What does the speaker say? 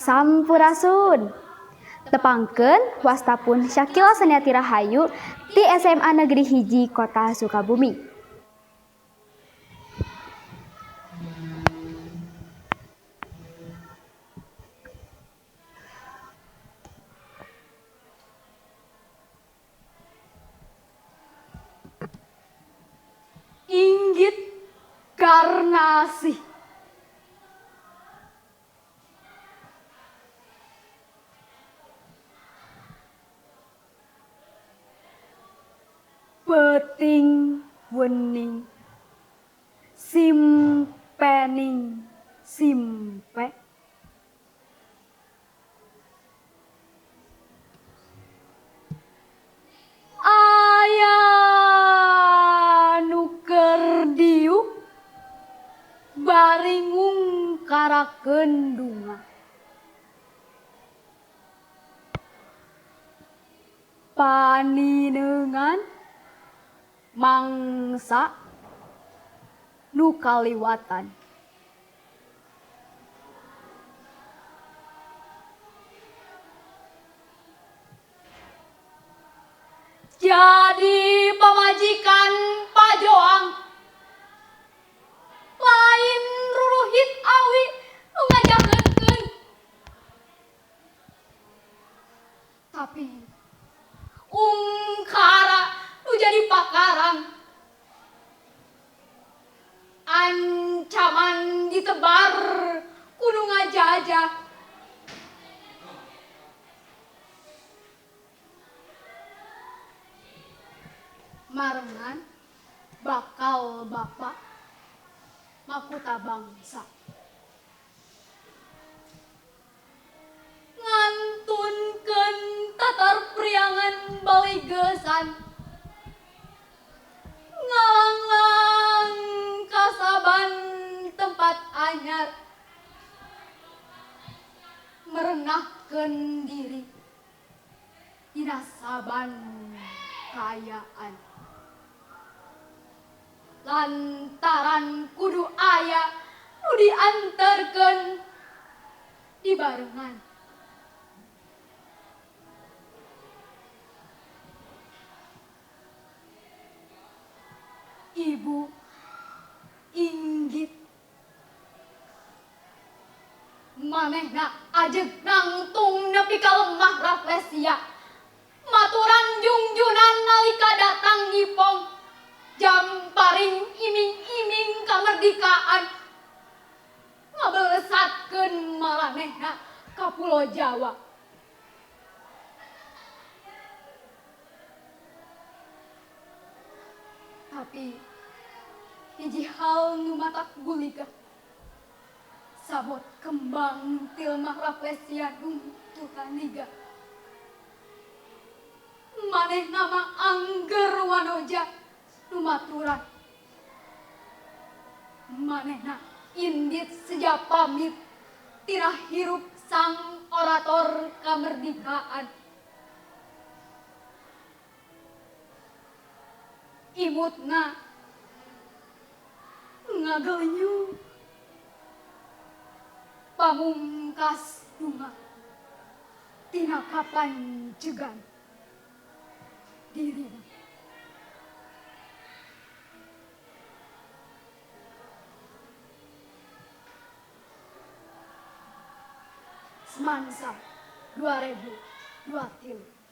Sampurasun. Tepangkeun wastapun Syakila Seniati Rahayu ti SMA Negeri 1 Kota Sukabumi. Inggit Karnasih. Peuting wening simpening simpe. Aya nu keur diuk bari ngungkarakeun dunga. Paninengan mangsa nu kaliwatan. Jadi pamajikan pajoang lain ruruhit awi nu ngajageunkeun. Tapi ungkara nu jadi pakarang. Ancaman ditebar kudu ngajajah. Marengan bakal bapak makuta bangsa. Ngantunkeun tatar priangan baligesan. Ngalang kasaban tempat anyar. Merenahkeun diri dina saban kayaan. Lantaran kudu aya nu dianterkeun di barengan. Ibu Inggit manehna ajeg nangtung nepi ka lemah Rafflesia. Maturan jungjunan nalika datang ngipong. Jam paring iming-iming kamerdikaan. Ngabelesatkeun maranehna ka Pulo Jawa. Tapi hiji hal nu matak gulika. Sabot kembang tilmah Rafflesia nungtutan niga. Manehna mah angger wanoja nu maturan. Manehna indit seja pamit tina hirup sang orator kamerdikaan. Imutna ngageunyu pamungkas dunga tina kapancegan dirina. Semansa 2023.